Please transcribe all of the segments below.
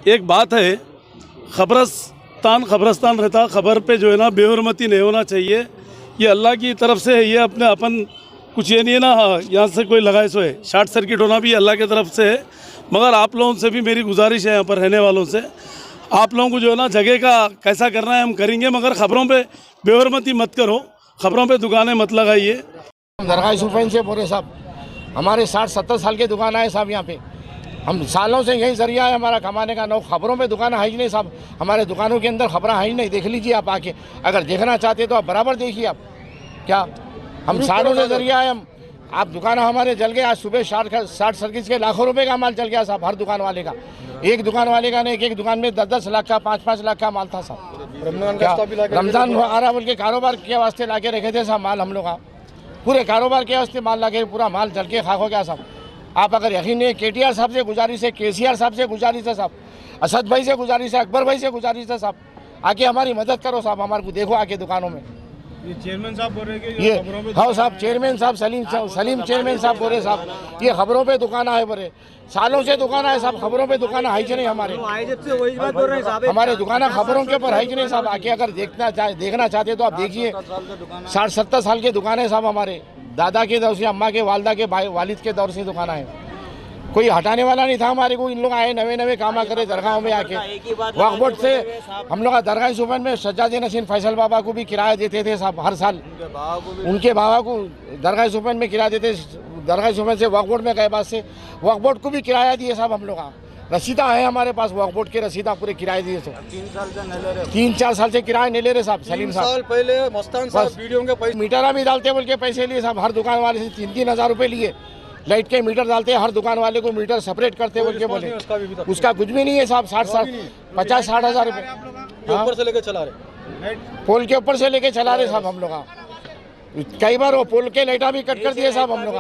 एक बात है, खबरस्तान रहता, खबर पे जो है ना बेहुरमती नहीं होना चाहिए। ये अल्लाह की तरफ से है, ये अपने अपन कुछ ये नहीं है ना यहाँ से कोई लगाए सो है। शॉर्ट सर्किट होना भी अल्लाह की तरफ से है। मगर आप लोगों से भी मेरी गुजारिश है, यहाँ पर रहने वालों से, आप लोगों को जो है ना जगह का कैसा करना है हम करेंगे, मगर ख़बरों पे बेहुरमती मत करो, ख़बरों पे दुकानें मत लगाइए। दरगाह सुफैन से बोले साहब, हमारे 60-70 साल की दुकान है साहब। यहाँ पे हम सालों से यही जरिया है हमारा कमाने का। खबरों पे दुकान है ही नहीं साहब, हमारे दुकानों के अंदर खबरें है ही नहीं। देख लीजिए आप आके, अगर देखना चाहते तो आप बराबर देखिए। आप क्या, हम सालों से जरिया है। हम आप दुकान हमारे जल गए। आज सुबह शॉर्ट सर्किट के लाखों रुपए का माल चल गया साहब, हर दुकान वाले का। एक दुकान वाले का नहीं, एक दुकान में 10-10 लाख का, 5-5 लाख का माल था साहब। रमजान आ रहा बोल के कारोबार के वास्ते ला के रखे थे साहब माल। हम लोग का पूरे कारोबार के वास्ते माल ला के पूरा माल जल के खाक हो गया साहब। आप अगर यकीन नहीं, KTR साहब से गुजारिश है, KCR साहब से गुजारिश है साहब, असद भाई से गुजारिश है, अकबर भाई से गुजारिश है साहब, आके हमारी मदद करो साहब। हमारे को देखो आके दुकानों में। ये चेयरमैन साहब बोल रहे हैं कि ये हाँ साहब, चेयरमैन साहब सलीम चेयरमैन साहब बोले साहब, ये खबरों पे दुकान है बोले, सालों से दुकान है साहब। खबरों पे दुकान है ही नहीं हमारे, हमारे दुकान खबरों के ऊपर है ही नहीं साहब। आके अगर देखना चाहते तो आप देखिए। 60-70 साल के दुकान है साहब हमारे, दादा के दौर से, अम्मा के, वालदा के, वालिद के दौर से दुकान है। कोई हटाने वाला नहीं था हमारे को। इन लोग आए नवे काम करे दरगाहों में आके। वक्फ बोर्ड से हम लोग दरगाह सुफैन में सज्जाद नशीन फैसल बाबा को भी किराया देते थे साहब हर साल। उनके बाबा को दरगाह सुफैन में किराया देते। दरगाह सुफैन से वक्फ बोर्ड में गए, बाद से वक्फ बोर्ड को भी किराया दिए साहब हम लोग। रसीदा है हमारे पास, वक्फ बोर्ड के रसीदा पूरे किराए दिए थे। 3-4 साल से किराया नहीं ले रहे साहब। सलीम साहब पहले मस्तान साहब वीडियो के पैसे, मीटरा भी डालते बोल के पैसे लिए साहब। हर दुकान वाले से 3-3 हज़ार रुपये लिए। लाइट के मीटर डालते, हर दुकान वाले को मीटर सेपरेट करते बोल के बोले। उसका कुछ भी नहीं है साहब। 50-60 हज़ार रुपये ऊपर से लेके चला रहे, पोल के ऊपर से लेके चला रहे साहब हम लोग। कई बार वो पोल के लाइटा भी कट कर दिए साहब हम लोग।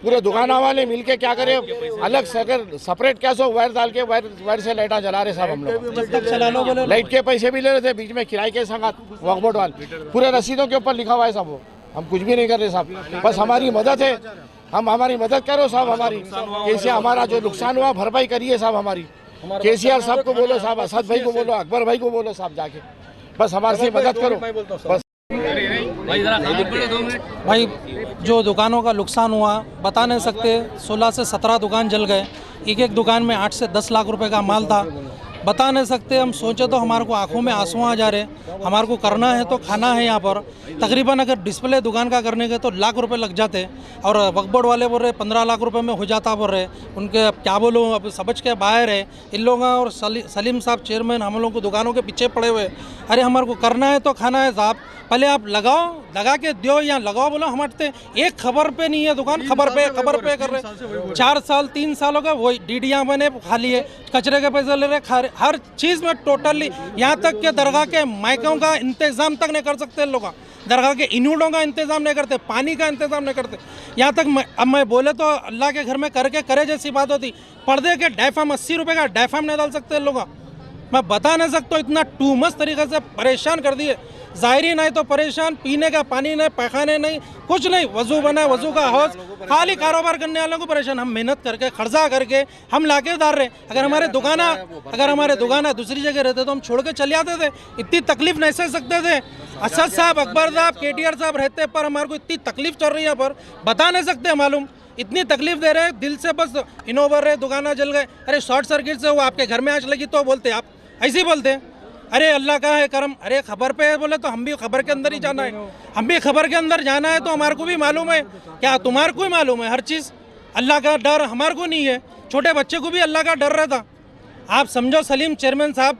पूरे दुकान वाले मिलके क्या करे, अलग से अगर सेपरेट क्या सो वायर डाल के वायर से लाइटा जला रहे साहब हम लोग। लाइट के पैसे भी ले रहे थे बीच में, किराए के संग वक्फ बोर्ड वाले। पूरे रसीदों के ऊपर लिखा हुआ है साहब। हम कुछ भी नहीं कर रहे साहब, बस हमारी मदद है। हमारी मदद करो साहब। हमारी कैसे हमारा जो नुकसान हुआ भरपाई करिए साहब हमारी। KCR साहब को बोलो साहब, असद भाई को बोलो, अकबर भाई को बोलो साहब जाके, बस हमारे से मदद करो बस। भाई जो दुकानों का नुकसान हुआ बता नहीं सकते। 16 से 17 दुकान जल गए। एक दुकान में 8 से 10 लाख रुपए का माल था। बता नहीं सकते। हम सोचे तो हमारे को आंखों में आंसू आ जा रहे। हमारे को करना है तो खाना है यहाँ पर। तकरीबन अगर डिस्प्ले दुकान का करने के तो लाख रुपए लग जाते, और वक्फ बोर्ड वाले बोल रहे 15 लाख रुपए में हो जाता बोल रहे। उनके अब क्या बोलूँ, अब समझ के बाहर है इन लोगों। और सलीम साहब चेयरमैन हम लोग को दुकानों के पीछे पड़े हुए। अरे हमारे को करना है तो खाना है साहब, पहले आप लगाओ, लगा के दो या लगाओ बोलो। हम हटते एक खबर पे नहीं है दुकान, खबर पे कर रहे। 4 साल 3 साल हो गए वही डीडियाँ बने खा लिए, कचरे के पैसे ले रहे, खा रहे। हर चीज़ में टोटली, यहाँ तक के दरगाह के माइकों का इंतजाम तक नहीं कर सकते लोग। दरगाह के इनूडों का इंतजाम नहीं करते, पानी का इंतजाम नहीं करते। यहाँ तक अब मैं बोले तो अल्लाह के घर में करके करे जैसी बात होती। पर्दे के डायफाम 80 रुपये का डायफाम नहीं डाल सकते लोग। मैं बता नहीं सकता, इतना टू मच तरीके से परेशान कर दिए। ज़ाहिरी नहीं तो परेशान, पीने का पानी नहीं, पैखाने नहीं, कुछ नहीं। वजू बना, वजू का हौज, खाली कारोबार करने वालों को परेशान। हम मेहनत करके खर्चा करके हम लाके डाल रहे। अगर हमारे दुकाना दूसरी जगह रहते तो हम छोड़ के चले आते थे। इतनी तकलीफ नहीं सह सकते थे। असद साहब, अकबर साहब, KTR साहब रहते पर हमारे को इतनी तकलीफ चल रही है पर बता नहीं सकते मालूम। इतनी तकलीफ दे रहे हैं दिल से, बस इनोवर रहे, दुकाना जल गए। अरे शॉर्ट सर्किट से वो आपके घर में आँच लगी तो बोलते, आप ऐसे ही बोलते हैं। अरे अल्लाह का है करम। अरे खबर पे बोले तो हम भी खबर के अंदर ही जाना है। हम भी खबर के अंदर जाना है तो हमारे को भी मालूम है। क्या तुम्हारे को ही मालूम है हर चीज़? अल्लाह का डर हमारे को नहीं है। छोटे बच्चे को भी अल्लाह का डर रहता। आप समझो सलीम चेयरमैन साहब,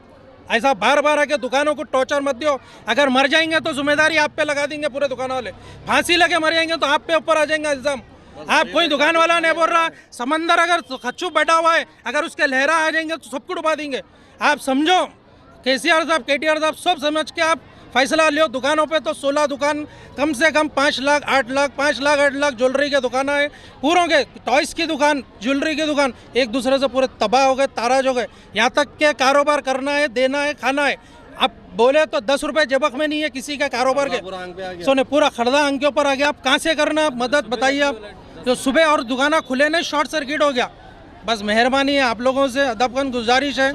ऐसा बार बार आके दुकानों को टॉर्चर मत दो। अगर मर जाएंगे तो जिम्मेदारी आप पे लगा देंगे पूरे दुकान वाले। फांसी लगे मर जाएंगे तो आप पे ऊपर आ जाएंगे इल्ज़ाम। आप कोई दुकान वाला नहीं बोल रहा। समंदर अगर खच्चू बैठा हुआ है, अगर उसके लहरा आ जाएंगे तो सबको डुबा देंगे। आप समझो, KCR साहब, KTR साहब सब समझ के आप फैसला लियो। दुकानों पे तो 16 दुकान, कम से कम 5 लाख 8 लाख, 5 लाख 8 लाख ज्वेलरी के दुकान है। पूरों के टॉयज़ की दुकान, ज्वेलरी की दुकान, एक दूसरे से पूरे तबाह हो गए, ताराज हो गए। यहाँ तक के कारोबार करना है, देना है, खाना है। अब बोले तो 10 रुपये जबक में नहीं है किसी का कारोबार के। सोने पूरा खड़दा अंग के ऊपर आ गया। आप कहाँ से करना, मदद बताइए आप। जो सुबह और दुकाना खुले नहीं, शॉर्ट सर्किट हो गया। बस मेहरबानी है आप लोगों से, अदबकन गुजारिश है।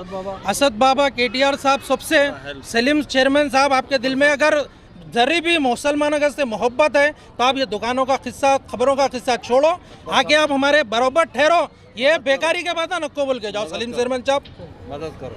असद बाबा, KTR साहब, सबसे सलीम चेयरमैन साहब, आपके दिल में अगर जरी भी मुसलमानों से मोहब्बत है तो आप ये दुकानों का किस्सा, खबरों का किस्सा छोड़ो, आके आप हमारे बरोबर ठहरो। ये बेकारी के बात है, नको बोल के जाओ। सलीम चेयरमैन साहब मदद करो।